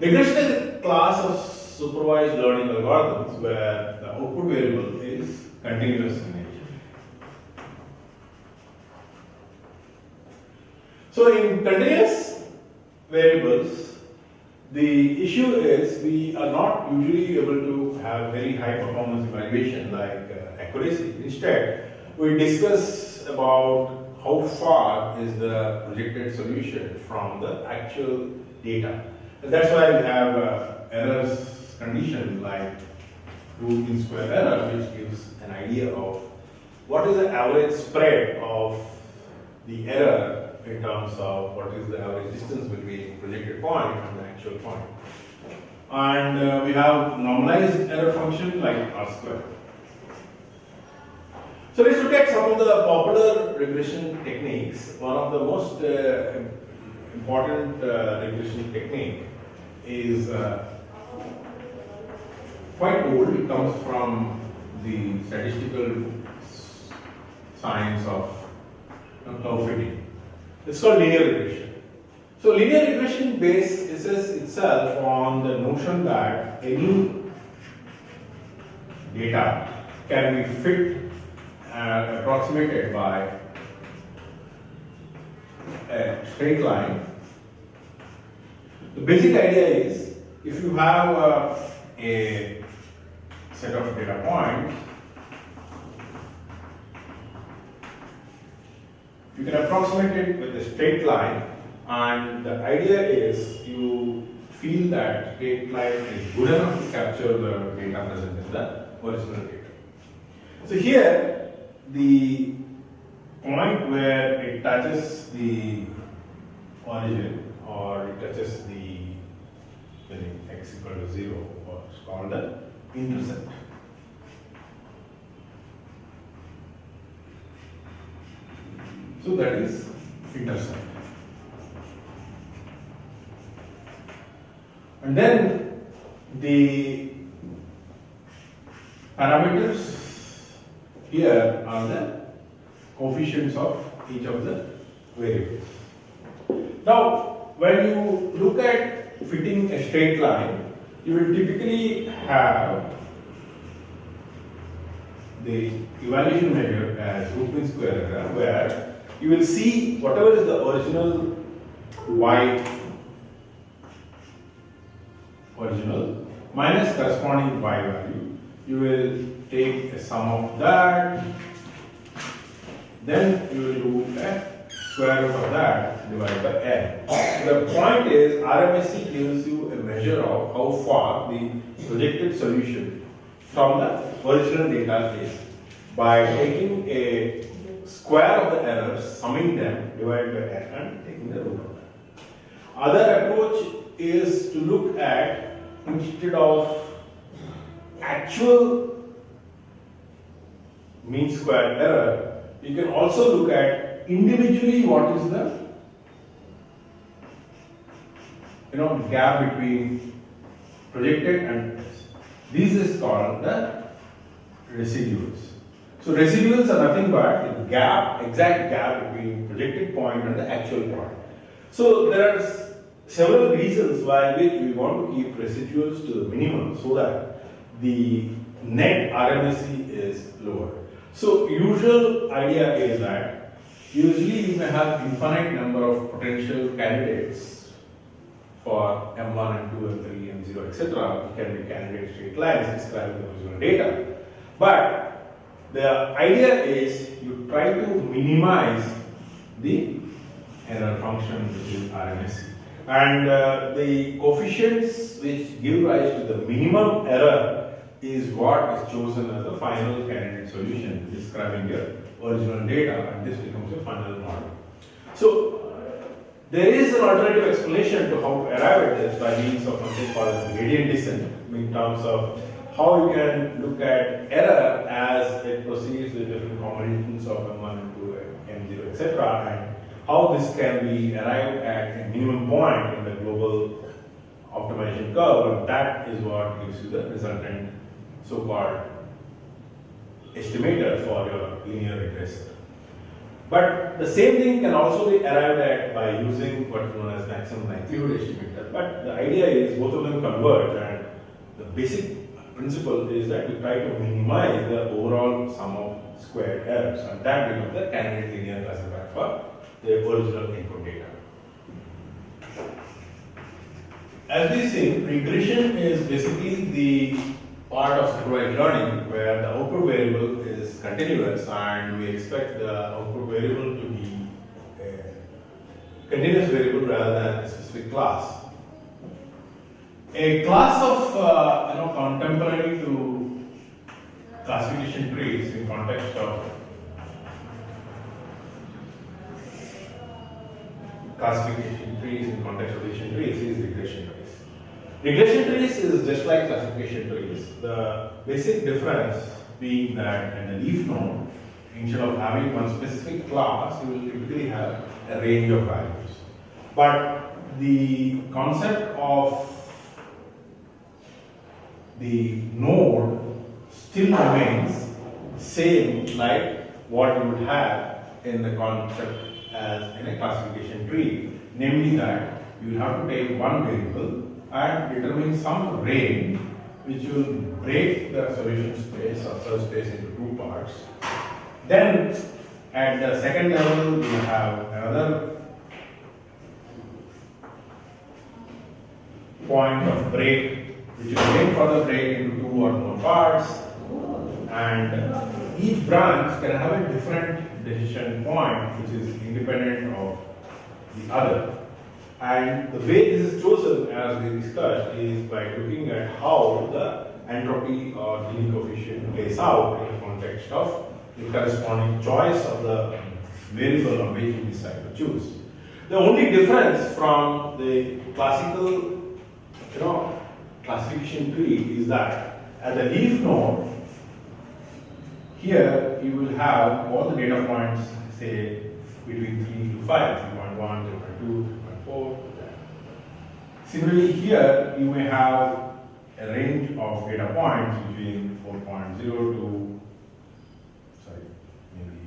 Regression is a class of supervised learning algorithms where the output variable is continuous in nature. So in continuous variables, the issue is we are not usually able to have very high performance evaluation like accuracy. Instead, we discuss about how far is the projected solution from the actual data. And that's why we have errors condition like root mean square error, which gives an idea of what is the average spread of the error in terms of what is the average distance between projected point and the actual point. And we have normalized error function like R square. So let's look at some of the popular regression techniques. One of the most important regression technique is quite old. It comes from the statistical science of curve fitting. It's called linear regression. So linear regression bases itself on the notion that any data can be fit and approximated by a straight line. The basic idea is if you have a set of data points, you can approximate it with a straight line, and the idea is you feel that straight line is good enough to capture the data present in the original data. So here, the point where it touches the origin or it touches the when x equal to 0, what's called the intercept. So that is intercept. And then the parameters here are the coefficients of each of the variables. Now, when you look at fitting a straight line, you will typically have the evaluation measure as root mean square error, where you will see whatever is the original original minus corresponding y value. You will take a sum of that, then you will do a square root of that divided by n. The point is RMSE gives you a measure of how far the projected solution from the original data is by taking a square of the errors, summing them, divided by n and taking the root of that. Other approach is to look at, instead of actual mean square error, you can also look at individually what is the gap between projected and this is called the residuals. So residuals are nothing but the gap, exact gap between projected point and the actual point. So there are several reasons why we want to keep residuals to the minimum so that the net RMSE is lower. So usual idea is that usually you may have infinite number of potential candidates for M1 and 2 and 3 and 0 etc. It can be candidate straight lines describing the original data. But the idea is you try to minimize the error function which is RMSE. And the coefficients which give rise to the minimum error is what is chosen as the final candidate solution describing your original data, and this becomes your final model. So there is an alternative explanation to how to arrive at this by means of something called as gradient descent, in terms of how you can look at error as it proceeds with different combinations of M1 and 2 and M0 etc. and how this can be arrived at a minimum point in the global optimization curve, and that is what gives you the resultant so-called estimator for your linear regressor. But the same thing can also be arrived at by using what is known as maximum likelihood estimator. But the idea is both of them converge, and the basic principle is that we try to minimize the overall sum of squared errors, and that becomes the candidate linear classifier for the original input data. As we see, regression is basically the part of supervised learning where the output variable is continuous and we expect the output variable to be a continuous variable rather than a specific class. A class of contemporary to classification trees in context of classification trees in context of decision trees is regression trees. Regression trees is just like classification trees. The basic difference being that in the leaf node, instead of having one specific class, you will typically have a range of values. But the concept of the node still remains same like what you would have in the concept as in a classification tree, namely that you will have to take one variable and determine some range which will break the solution space or search space into two parts. Then at the second level you have another point of break which will then further break into two or more parts, and each branch can have a different decision point which is independent of the other. And the way this is chosen, as we discussed, is by looking at how the entropy or Gini coefficient plays out in the context of the corresponding choice of the variable on which you decide to choose. The only difference from the classical classification tree is that at the leaf node, here you will have all the data points, say between 3 to 5, 3.1, 3.2, 3.4. Similarly, here you may have a range of data points between 4.0 to maybe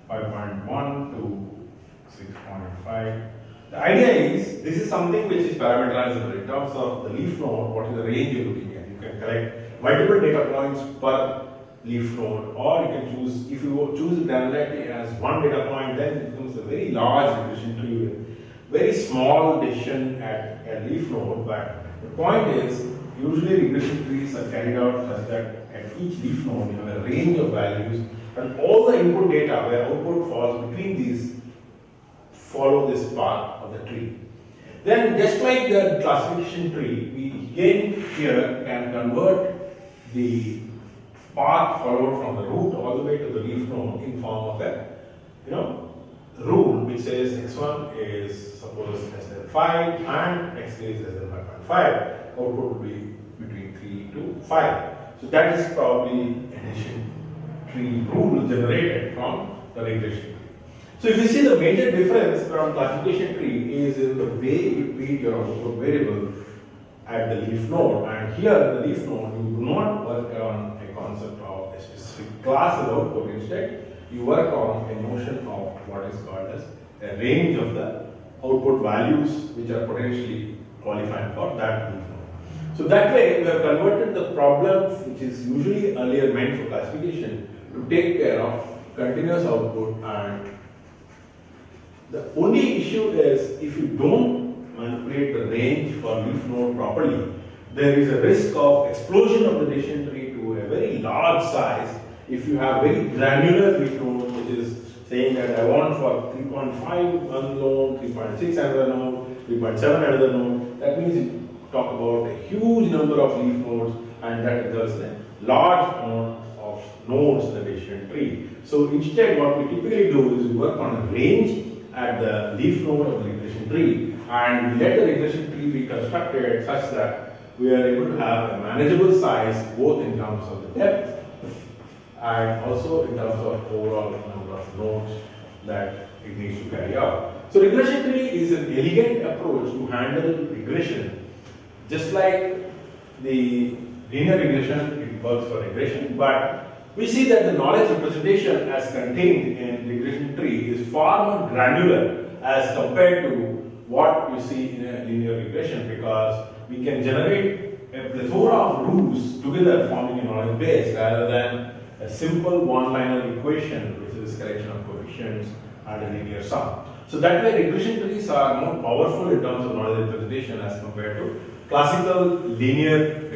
5.1 to 6.5. The idea is, this is something which is parameterizable in terms of the leaf node. What is the range you're looking at? You can collect multiple data points per leaf node, or you can choose, if you choose granularity as one data point, then it becomes a very large regression tree with very small decision at leaf node. But the point is, usually regression trees are carried out such that at each leaf node you have a range of values, and all the input data where output falls between these follow this path of the tree. Then, just like the classification tree, we again here can convert the path followed from the root all the way to the leaf node in form of a rule which says x1 is suppose less than 5 and x3 is less than 5.5. Output would be between 3 to 5. So that is probably an addition tree rule generated from the regression tree. So if you see, the major difference from classification tree is in the way you treat your output variable at the leaf node, and here in the leaf node you do not work on a concept of a specific class of output. Instead, you work on a notion of what is called as a range of the output values which are potentially qualifying for that leaf node. So that way we have converted the problem which is usually earlier meant for classification to take care of continuous output, and the only issue is if you don't manipulate the range for leaf node properly, there is a risk of explosion of the decision tree to a very large size. If you have very granular leaf node, which is saying that I want for 3.5 one node, 3.6 another node, 3.7 another node, that means you talk about a huge number of leaf nodes, and that results in a large amount of nodes in the decision tree. So instead, what we typically do is we work on a range at the leaf node of the regression tree, and we let the regression tree be constructed such that we are able to have a manageable size both in terms of the depth and also in terms of overall number of nodes that it needs to carry out. So regression tree is an elegant approach to handle regression. Just like the linear regression, it works for regression, but we see that the knowledge representation as contained in regression tree is far more granular as compared to what you see in a linear regression, because we can generate a plethora of rules together forming a knowledge base rather than a simple one-liner equation which is collection of coefficients and a linear sum. So that way regression trees are more powerful in terms of knowledge representation as compared to classical linear